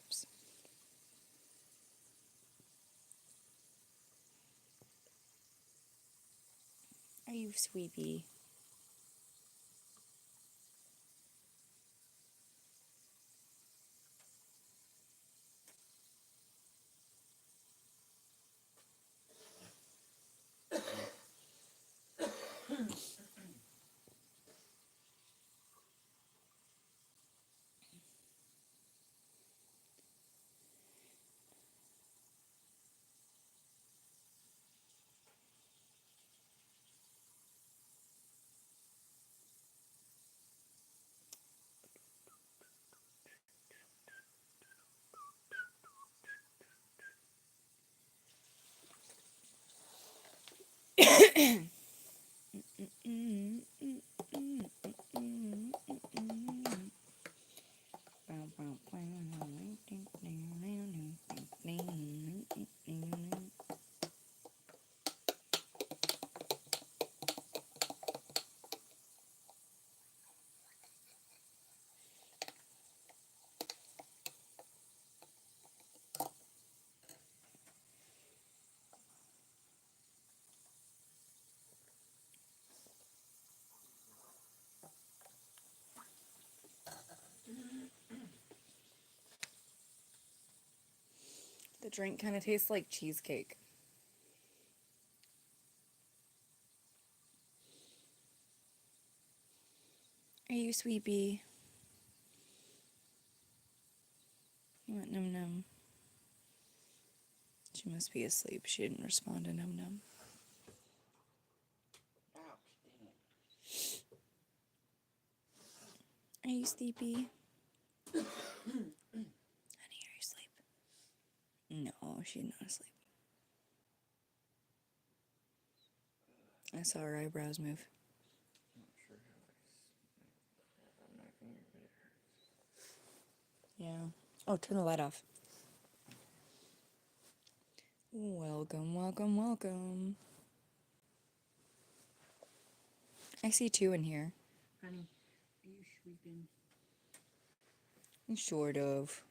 Oops. Are you sweetie? The drink kind of tastes like cheesecake. Are you sweepy? You want num num? She must be asleep. She didn't respond to num num. Are you sleepy? Honey, are you asleep? No, she's not asleep. I saw her eyebrows move. Yeah. Oh, turn the light off. Welcome, welcome, welcome. I see two in here. Honey, are you sleeping? Sort of.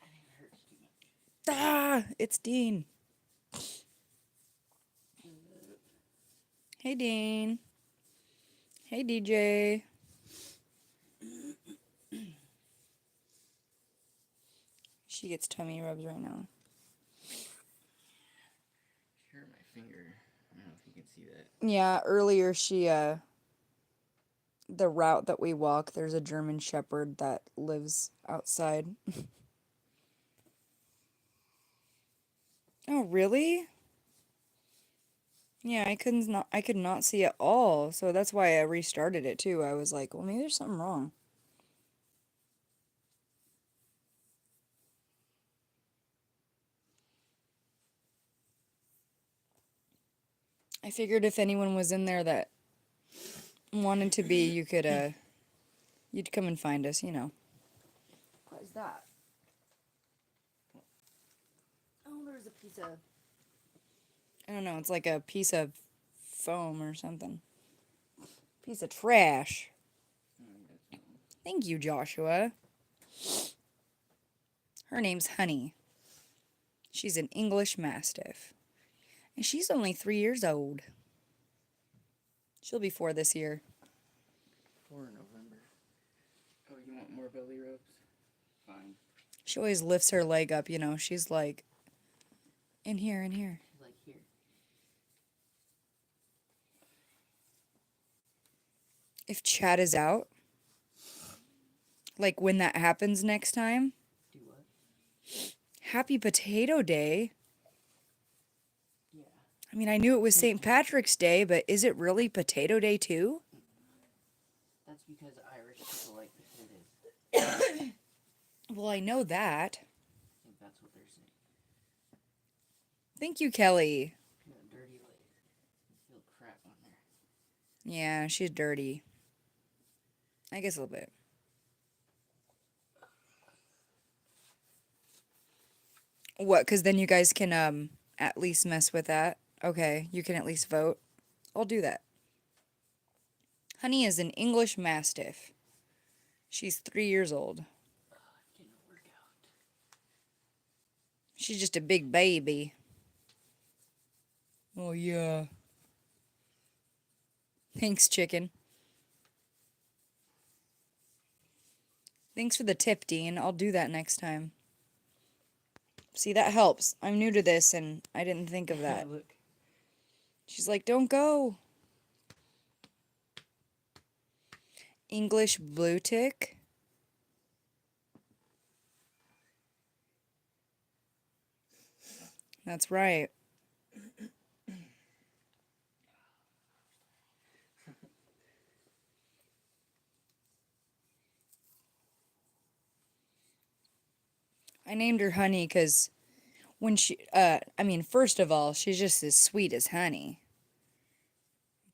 I think it hurts too much. Ah! It's Dean. Hey, Dean. Hey, DJ. She gets tummy rubs right now. She hurt my finger. I don't know if you can see that. Yeah, earlier she, the route that we walk, there's a German Shepherd that lives outside. Oh, really? Yeah, I could not see it all, so that's why I restarted it too. I was like, well, maybe there's something wrong. I figured if anyone was in there that wanted to be, you could, you'd come and find us, you know. What is that? Oh, there's a piece of... I don't know, it's like a piece of foam or something. Piece of trash. Thank you, Joshua. Her name's Honey. She's an English Mastiff. And she's only 3 years old. She'll be 4 this year. 4 November. Oh, you want more belly rubs? Fine. She always lifts her leg up, you know. She's like, in here, in here. She's like, here. If Chad is out, like when that happens next time, Do what? Happy Potato Day. Yeah. I mean, I knew it was St. Patrick's Day, but is it really Potato Day too? That's because Irish people like potatoes. Well, I know that. I think that's what they're saying. Thank you, Kelly. You got dirty legs. You feel crap on there. Yeah, she's dirty. I guess a little bit. What? Because then you guys can at least mess with that. Okay, you can at least vote. I'll do that. Honey is an English Mastiff. She's 3 years old. She's just a big baby. Oh, yeah. Thanks, chicken. Thanks for the tip, Dean. I'll do that next time. See, that helps. I'm new to this, and I didn't think of that. Look. She's like, don't go. English blue tick. That's right. I named her Honey because when first of all, she's just as sweet as honey.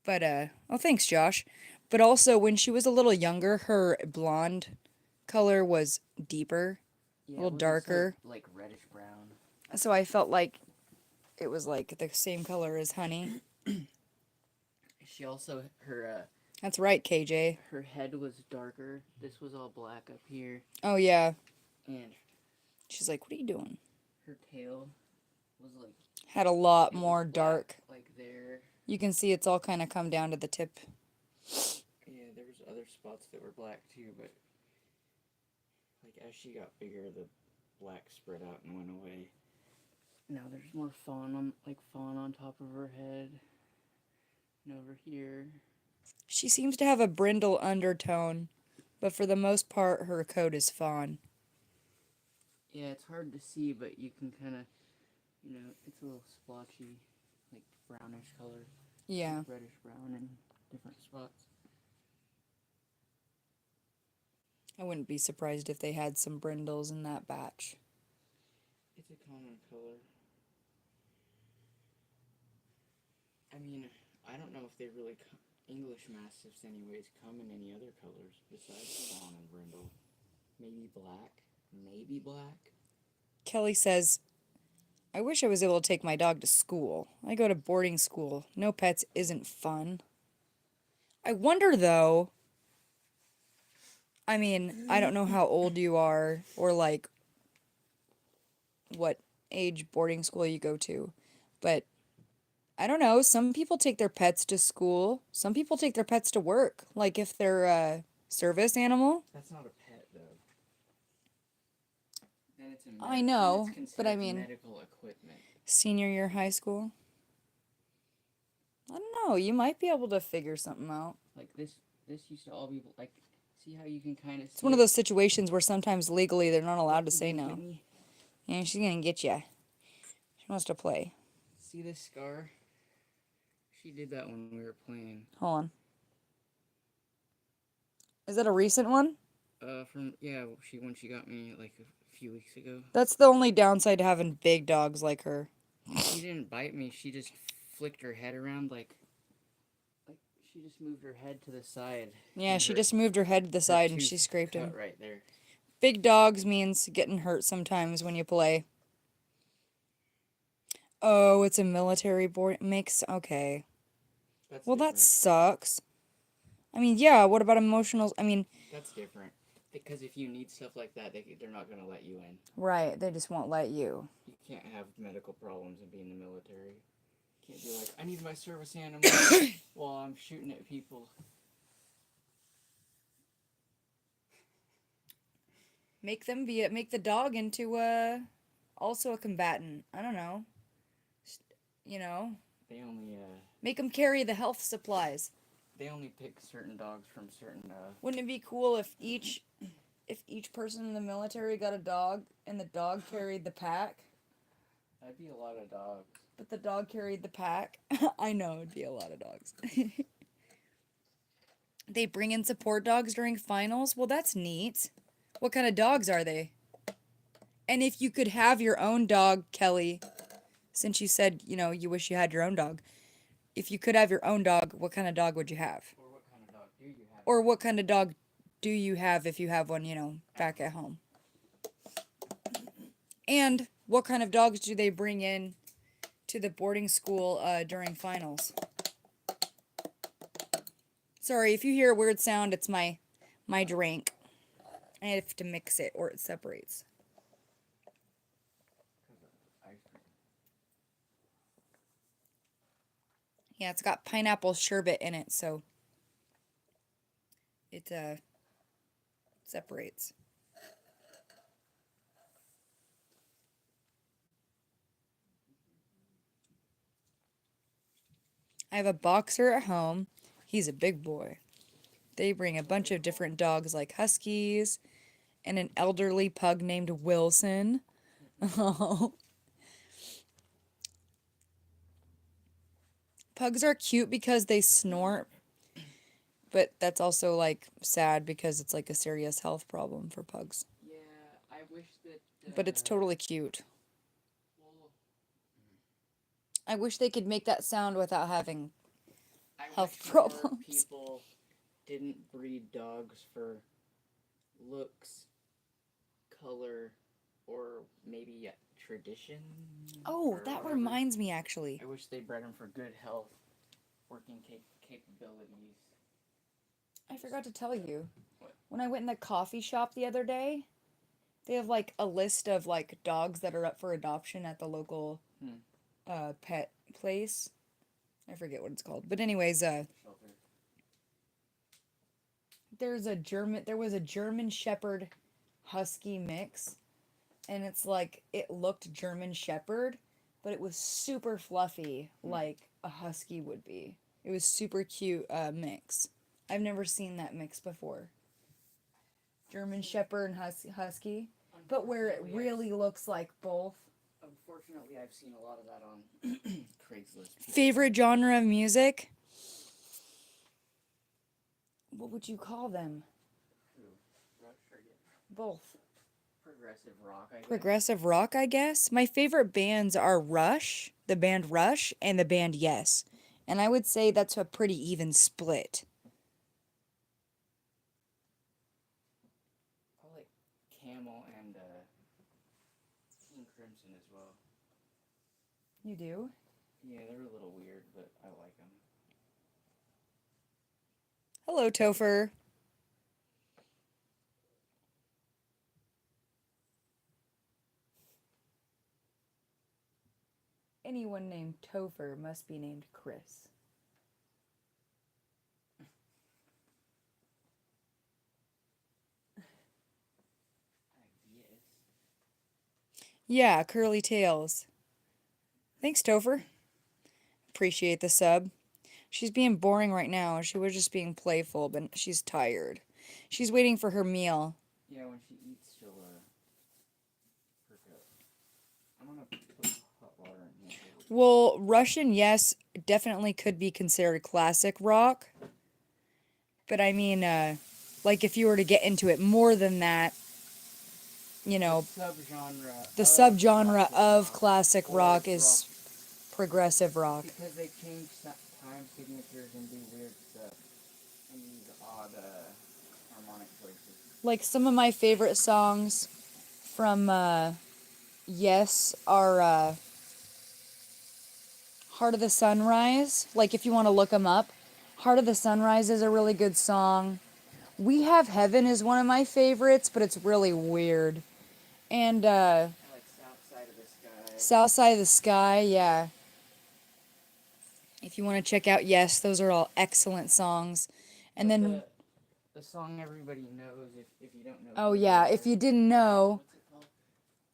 But, oh, thanks, Josh. But also, when she was a little younger, her blonde color was deeper, Yeah, a little it wasn't darker. so, like reddish brown. So I felt like it was like the same color as honey. She also, her, That's right, KJ. her head was darker. This was all black up here. Oh, yeah. And She's like, what are you doing? her tail was like... Had a lot it was more black, dark. like there. You can see it's all kind of come down to the tip. Yeah, there was other spots that were black too, but like as she got bigger, the black spread out and went away. Now there's more fawn on top of her head. And over here. She seems to have a brindle undertone, but for the most part, her coat is fawn. Yeah, it's hard to see, but you can kind of, it's a little splotchy, like brownish color. Yeah. Like reddish brown in different spots. I wouldn't be surprised if they had some brindles in that batch. It's a common color. I mean, I don't know if they really English Mastiffs anyways come in any other colors besides fawn and brindle. Maybe black. Maybe black. Kelly says, I wish I was able to take my dog to school. I go to boarding school. No pets isn't fun. I wonder, though, I mean, I don't know how old you are or, like, what age boarding school you go to, but I don't know. Some people take their pets to school. Some people take their pets to work, like if they're a service animal. That's not a pet, though. Then it's a I know, it's but I mean, medical equipment. Senior year high school. I don't know. You might be able to figure something out. Like this used to all be like. See how you can kind of. It's one of those situations where sometimes legally they're not allowed to say no. Get me? Yeah, she's gonna get you. She wants to play. See this scar? She did that when we were playing. Hold on. Is that a recent one? When she got me like a few weeks ago. That's the only downside to having big dogs like her. She didn't bite me. She just flicked her head around like she just moved her head to the side. Yeah, she just moved her head to the side and she tooth scraped him. cut right there. Big dogs means getting hurt sometimes when you play. Oh, it's a military board. Okay. That's Well, different. that sucks. I mean, yeah, what about emotional? I mean... That's different. Because if you need stuff like that, they're not going to let you in. Right, they just won't let you. You can't have medical problems and be in the military. You can't be like, I need my service animal while I'm shooting at people. Make the dog into also a combatant. I don't know. You know. They only make them carry the health supplies. They only pick certain dogs from certain Wouldn't it be cool if each person in the military got a dog and the dog carried the pack? That'd be a lot of dogs. But the dog carried the pack. I know it'd be a lot of dogs. They bring in support dogs during finals? Well, that's neat. What kind of dogs are they? And if you could have your own dog, Kelly, since you said, you wish you had your own dog. If you could have your own dog, what kind of dog would you have? Or what kind of dog do you have? Or what kind of dog do you have if you have one, back at home? And what kind of dogs do they bring in to the boarding school during finals? Sorry, if you hear a weird sound, it's my drink. I have to mix it or it separates. Yeah, it's got pineapple sherbet in it, so it separates. I have a boxer at home. He's a big boy. They bring a bunch of different dogs like huskies and an elderly pug named Wilson. Oh. Pugs are cute because they snort, but that's also like sad because it's like a serious health problem for pugs. Yeah, I wish that. But it's totally cute. Well, I wish they could make that sound without having I health wish more problems. people didn't breed dogs for looks, color, or maybe tradition. Oh, or that whatever. reminds me actually. I wish they bred them for good health, working capabilities. I forgot to tell you. What? When I went in the coffee shop the other day, they have like a list of like dogs that are up for adoption at the local pet place. I forget what it's called. But anyways, Shelter. there was a German Shepherd Husky mix, and it's like it looked German Shepherd, but it was super fluffy like a husky would be. It was super cute mix. I've never seen that mix before. German Shepherd and Husky, but where it really looks like both. Unfortunately, I've seen a lot of that on Craigslist. Favorite genre of music? What would you call them? Rush or Both. progressive rock, I guess. Progressive rock, I guess. My favorite bands are Rush, the band Rush, and the band Yes. And I would say that's a pretty even split. I like Camel and King Crimson as well. You do? Yeah, they're a little weird, but I like them. Hello, Topher. Anyone named Topher must be named Chris. Yes. Yeah, curly tails. Thanks, Topher. Appreciate the sub. She's being boring right now. She was just being playful, but she's tired. She's waiting for her meal. Yeah, when she eats, she'll perk up. I'm gonna put hot water in here. Well, Russian, yes, definitely could be considered classic rock. But I mean, like if you were to get into it more than that, you know, the subgenre of classic rock is progressive rock. Because they change time signatures and do weird stuff and use odd harmonic choices. Like some of my favorite songs from Yes are Heart of the Sunrise. Like if you want to look them up, Heart of the Sunrise is a really good song. We Have Heaven is one of my favorites, but it's really weird. And I like South Side of the Sky. South Side of the Sky, yeah. If you want to check out Yes, those are all excellent songs. And But then the song everybody knows, if you don't know. oh yeah, if you didn't know,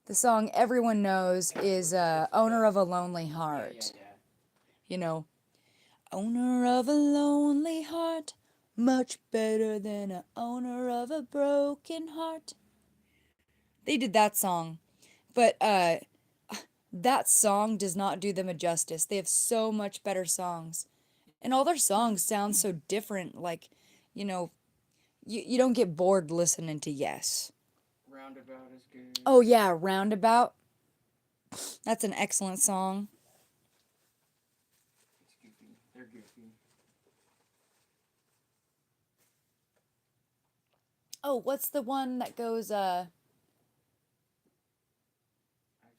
the song everyone knows is Owner of a Lonely Heart. Yeah. You know, owner of a lonely heart, much better than a owner of a broken heart. They did that song, but that song does not do them a justice. They have so much better songs, and all their songs sound so different. Like, you know, you don't get bored listening to Yes. Roundabout is good. Oh yeah, Roundabout. That's an excellent song. It's goofy. They're goofy. Oh, what's the one that goes I've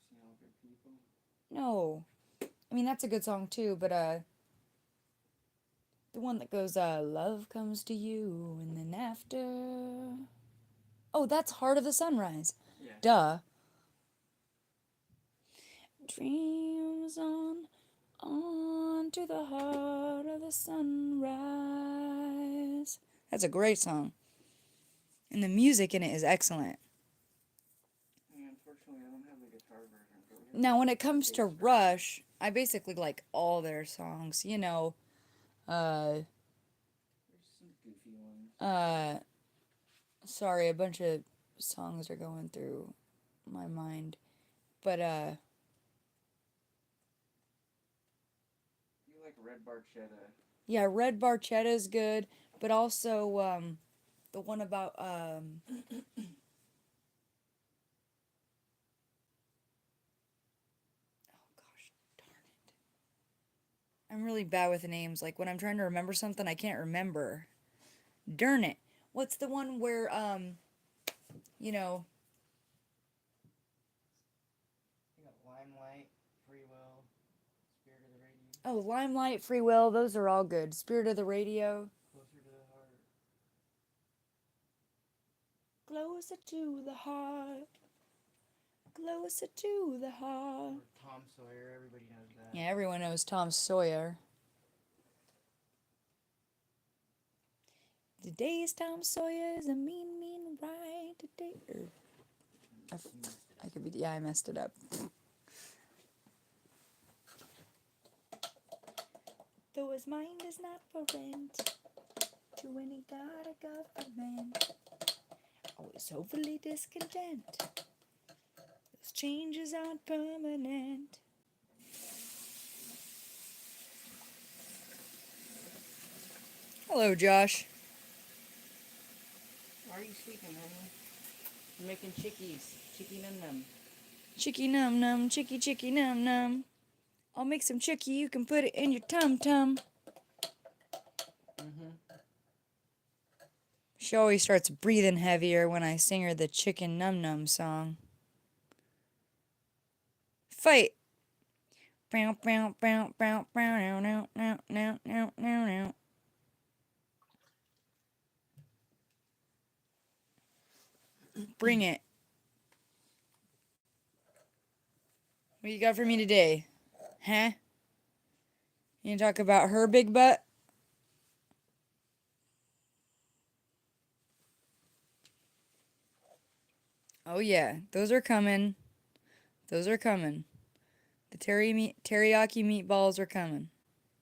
seen all good people. No. I mean that's a good song too, but the one that goes love comes to you and then after. Oh, that's Heart of the Sunrise. Yeah. Duh. Dreams on to the heart the sunrise. That's a great song. And the music in it is excellent. Yeah, unfortunately, I don't have the guitar version. But we have Now, when the it comes to bass version. Rush, I basically like all their songs. You know, There's some goofy ones. sorry, a bunch of songs are going through my mind. But, You like Red Barchetta. yeah, Red Barchetta is good. But also, the one about, oh gosh, darn it. I'm really bad with names. Like, when I'm trying to remember something, I can't remember. Darn it. What's the one where, you know, You got Limelight, Free Will, Spirit of the Radio, oh, Limelight, Free Will, those are all good. Spirit of the Radio. Closer to the Heart. Closer to the heart. Closer to the heart. Or Tom Sawyer, everybody knows that. Yeah, everyone knows Tom Sawyer. Today's Tom Sawyer's a mean, mean ride today. I could be, yeah, I messed it up. Though his mind is not for rent to any god or government, always overly discontent. Those changes aren't permanent. Hello, Josh. Why are you sleeping, honey? I'm making chickies. Chicky num num. Chicky num num, chicky num num. I'll make some chicky, you can put it in your tum tum. She always starts breathing heavier when I sing her the chicken num num song. Fight! Bow, bow, bow, bow, bow, now, now, now, now, now, now. Bring it. What you got for me today? Huh? You gonna talk about her big butt? Oh yeah, those are coming. Those are coming. The teriyaki meatballs are coming.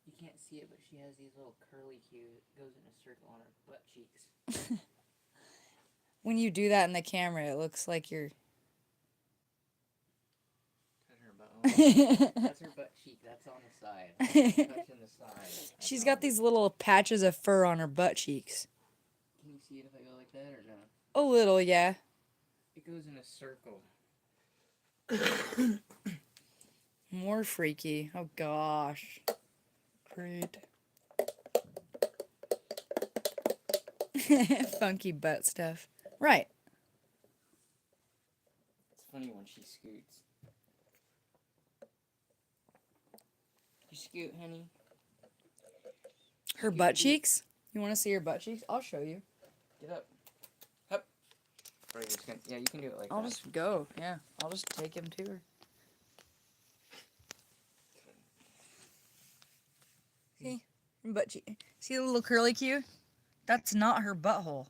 You can't see it, but she has these little curly cues. It goes in a circle on her butt cheeks. When you do that in the camera, it looks like you're... Touch her butt. That's her butt cheek. That's on the side. Touching the side. She's got these little patches of fur on her butt cheeks. Can you see it if I go like that or no? A little, yeah. It goes in a circle. More freaky. Oh gosh. Great. Funky butt stuff. Right. It's funny when she scoots. You scoot, honey. Her butt cheeks? You want to see her butt cheeks? I'll show you. Get up. Up. Or you're just gonna, yeah, you can do it like I'll that. just go. Yeah. I'll just take him to her. See? Her butt cheek. See the little curly cue? That's not her butthole.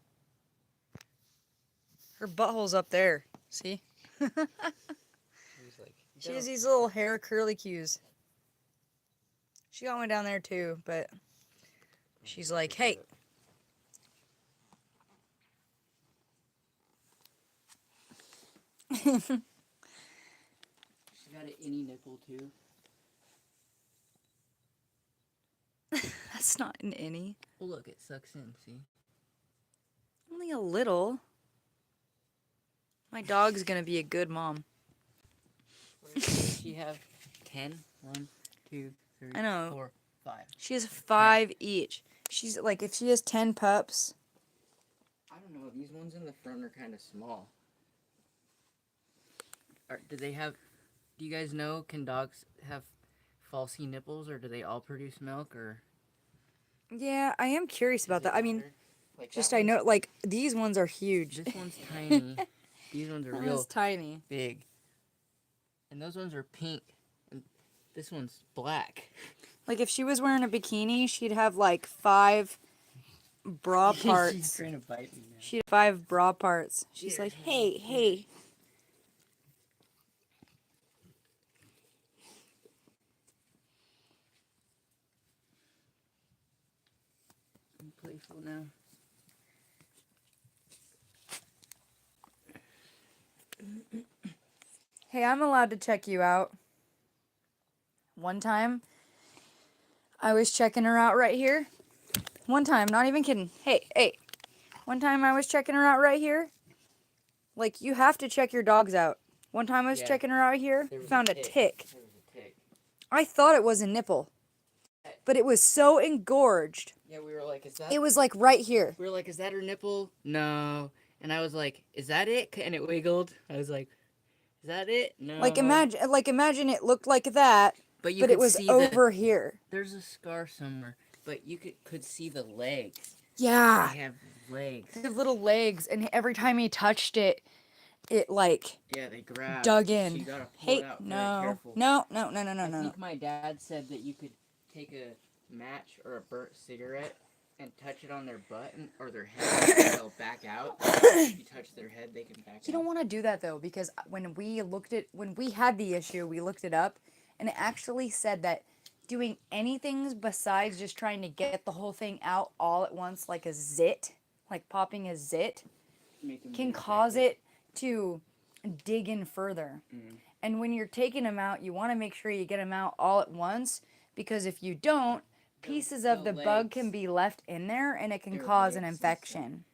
Her butthole's up there. See? He's like, She has these little hair curly cues. She got one down there too, but she's like, hey. She's got an innie nipple too. That's not an innie. Well, look, it sucks in, see? Only a little. My dog's gonna be a good mom. Does she have 10? 1, 2, 3, I know. 4, 5. She has 5 each. She's like, if she has 10 pups. I don't know, these ones in the front are kind of small. Do you guys know, can dogs have falsy nipples, or do they all produce milk, or? Yeah, I am curious about that. I mean, like just that I know, one's- like, these ones are huge. This one's tiny. These ones are That real one's tiny. big. And those ones are pink. And this one's black. Like if she was wearing a bikini, she'd have like 5 bra She's parts. trying to bite me now. She'd have 5 bra parts. She's Here, like, hey, hey. I'm playful now. Hey, I'm allowed to check you out. One time, I was checking her out right here. One time, not even kidding. Hey, hey. One time I was checking her out right here. Like, you have to check your dogs out. One time I was Yeah. checking her out here, There was found a tick. tick. There was a tick. I thought it was a nipple, but it was so engorged. Yeah, we were like, is that... It was like right here. We were like, is that her nipple? No. And I was like, is that it? And it wiggled. I was like, is that it? No. Like imagine it looked like that, but you but could it was see over here. There's a scar somewhere, but you could see the legs. Yeah. They have legs. They have little legs, and every time he touched it, it like Yeah, they grabbed. dug So in. you gotta pull Hey, it out very no, careful. no. I think my dad said that you could take a match or a burnt cigarette and touch it on their butt or their head, and they'll back out. If you touch their head, they can back out. You don't want to do that though, because when we had the issue, we looked it up, and it actually said that doing anything besides just trying to get the whole thing out all at once, like a zit, like popping a zit, can cause it to dig in further. And when you're taking them out, you want to make sure you get them out all at once, because if you don't, pieces of the bug can be left in there and it can cause an infection.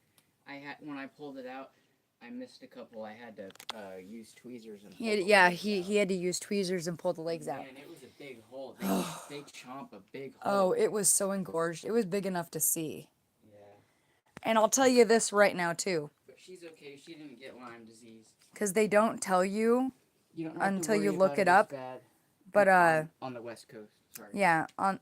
When I pulled it out, I missed a couple. I had to use tweezers and He had to use tweezers and pull the legs out. Man, it was a big hole. They chomp a big Oh, hole. it was so engorged. It was big enough to see. Yeah. And I'll tell you this right now too. But she's okay. She didn't get Lyme disease. Because they don't tell you You don't have until to you worry look about it as up. bad But on the West Coast. Sorry. yeah, on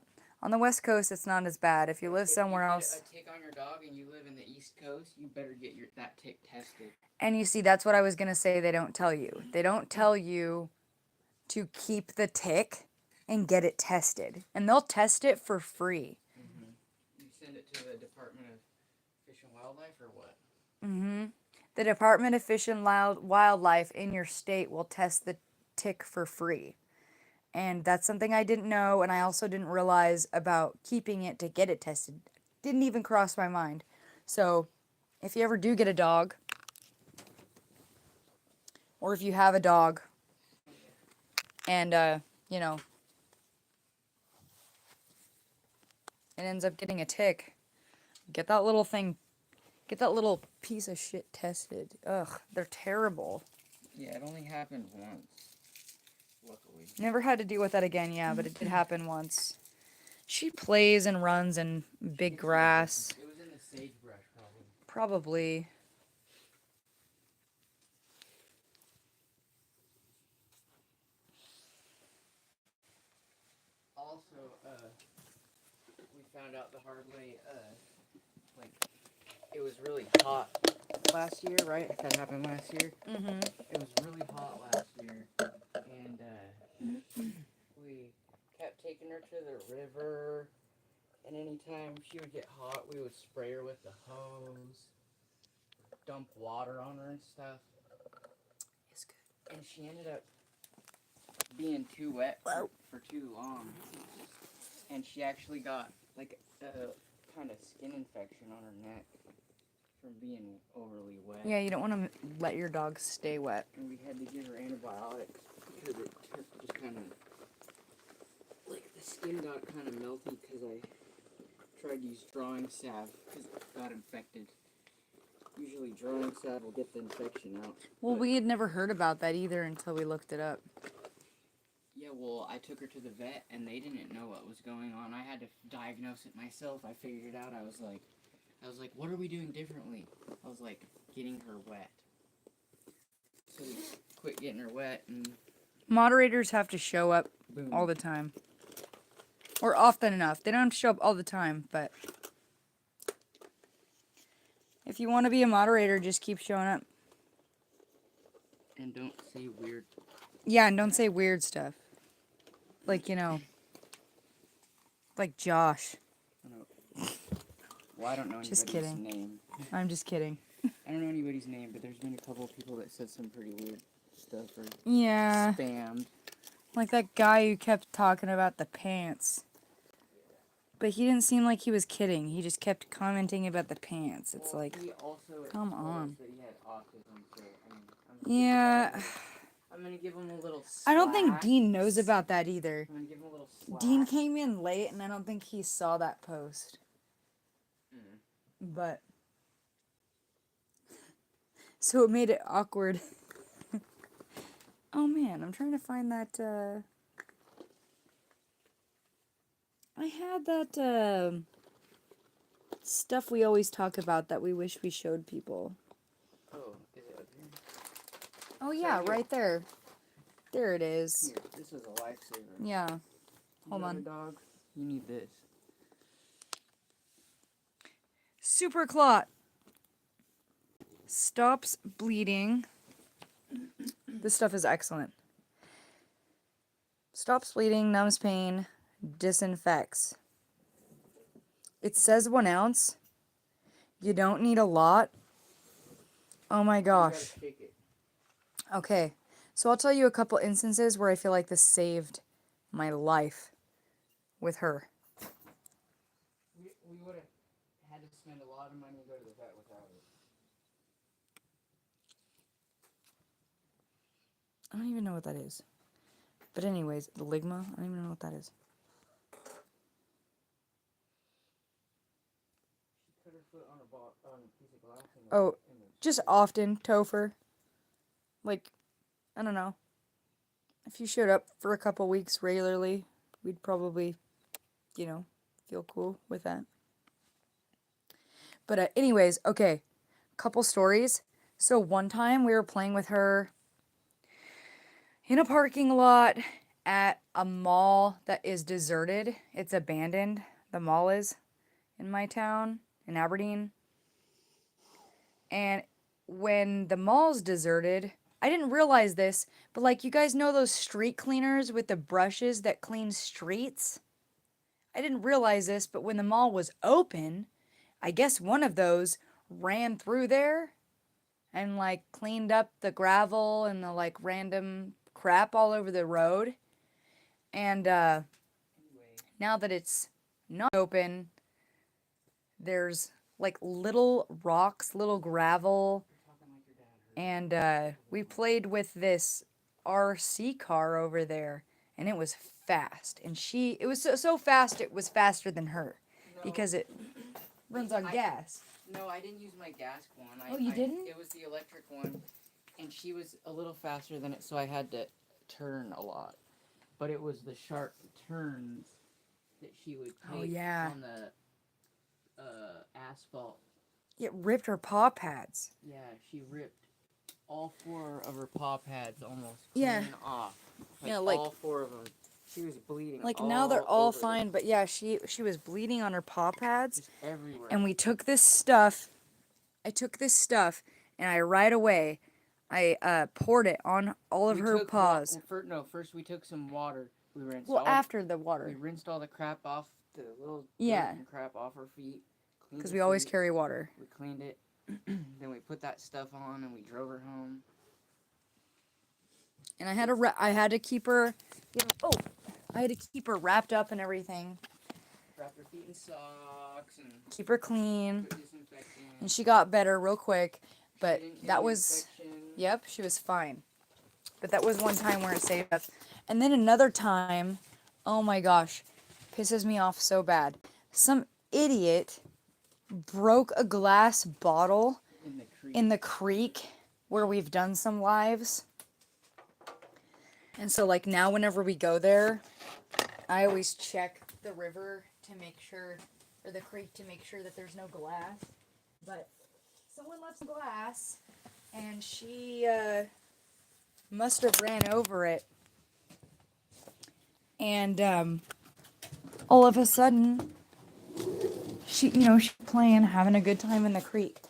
the West Coast it's not as bad. If you live somewhere If else. you get a tick on your dog and you live in the East Coast, you better get that tick tested. And you see, that's what I was gonna say. They don't tell you. They don't tell you to keep the tick and get it tested, and they'll test it for free. You send it to the Department of Fish and Wildlife or what? The Department of Fish and Wildlife in your state will test the tick for free. And that's something I didn't know, and I also didn't realize about keeping it to get it tested. Didn't even cross my mind. So, if you ever do get a dog, or if you have a dog, and, you know, it ends up getting a tick, get that little piece of shit tested. Ugh, they're terrible. Yeah, it only happened once. Luckily. Never had to deal with that again, yeah, but it did happen once. She plays and runs in big grass. It was in the sagebrush, probably. Probably. Also, we found out the hard way, like, it was really hot last year, right? That happened last year? Mm-hmm. It was really hot last year, and, we kept taking her to the river, and anytime she would get hot, we would spray her with the hose, dump water on her and stuff. It's good. And she ended up being too wet for too long. And she actually got, like, a kind of skin infection on her neck from being overly wet. Yeah, you don't want to let your dog stay wet. And we had to give her antibiotics because it just kind of, like, the skin got kind of melty because I tried to use drawing salve because it got infected. Usually drawing salve will get the infection out. Well, we had never heard about that either until we looked it up. Yeah, well, I took her to the vet, and they didn't know what was going on. I had to diagnose it myself. I figured it out. I was like, what are we doing differently? I was like, getting her wet. So we quit getting her wet, and Moderators have to show up boom. all the time. Or often enough. They don't have to show up all the time, but if you want to be a moderator, just keep showing up. And don't say weird. Yeah, and don't say weird stuff. Like, you know. like Josh. I know. Well, I don't know anybody's Just kidding. name. I'm just kidding. I don't know anybody's name, but there's been a couple of people that said some pretty weird stuff or Yeah. spammed. Like that guy who kept talking about the pants. But he didn't seem like he was kidding. He just kept commenting about the pants. It's Well, like, he also come told on. us that he had autism, so Yeah. I'm gonna give him a little slack. I don't think Dean knows about that either. I'm gonna give him a little slack. Dean came in late, and I don't think he saw that post. But so it made it awkward. Oh man, I'm trying to find that. I had that stuff we always talk about that we wish we showed people. Oh, is it up here? Oh yeah, Right here. right there. There it is. Here, this is a lifesaver. Yeah. You Hold got on. a dog? You need this. Super clot. Stops bleeding. This stuff is excellent. Stops bleeding, numbs pain, disinfects. It says 1 ounce. You don't need a lot. Oh my You gosh. gotta shake it. Okay. So I'll tell you a couple instances where I feel like this saved my life with her. We would have had to spend a lot of money to go to the vet without it. I don't even know what that is. But anyways, the ligma, I don't even know what that is. She cut her foot on a piece of glass. Oh, just often, Topher. Like, I don't know. If you showed up for a couple weeks regularly, we'd probably, feel cool with that. But anyways, okay, couple stories. So one time we were playing with her in a parking lot at a mall that is deserted. It's abandoned. The mall is in my town, in Aberdeen. And when the mall's deserted, I didn't realize this, but like you guys know those street cleaners with the brushes that clean streets? I didn't realize this, but when the mall was open, I guess one of those ran through there and like cleaned up the gravel and the like random crap all over the road. And now that it's not open, there's like little rocks, little gravel, and we played with this RC car over there, and it was fast. And it was so fast, it was faster than her, because it runs on gas. No, I didn't use my gas one. Oh, you didn't? It was the electric one, and she was a little faster than it, so I had to turn a lot. But it was the sharp turns that she would take on the asphalt. It ripped her paw pads. Yeah, she ripped all 4 of her paw pads almost clean off. Like all 4 of them. She was bleeding. Like now they're all fine, but yeah, she was bleeding on her paw pads. Just everywhere. And we took this stuff. I took this stuff, and I poured it on all of her paws. First we took some water. We rinsed. Well, after the water. We rinsed all the crap off, the little Yeah. dirt and crap off her feet. Because we always carry water. We cleaned it. Then we put that stuff on, and we drove her home. And I had to keep her. I had to keep her wrapped up and everything. Wrapped her feet in socks and Keep her clean. put disinfectant. And she got better real quick. But She didn't get that any was. infection. Yep, she was fine. But that was one time where it saved us. And then another time, oh my gosh, pisses me off so bad. Some idiot broke a glass bottle in the creek where we've done some lives. And so like now whenever we go there, I always check the river to make sure, or the creek to make sure that there's no glass. But someone left some glass, and she must have ran over it. And all of a sudden, she's playing, having a good time in the creek.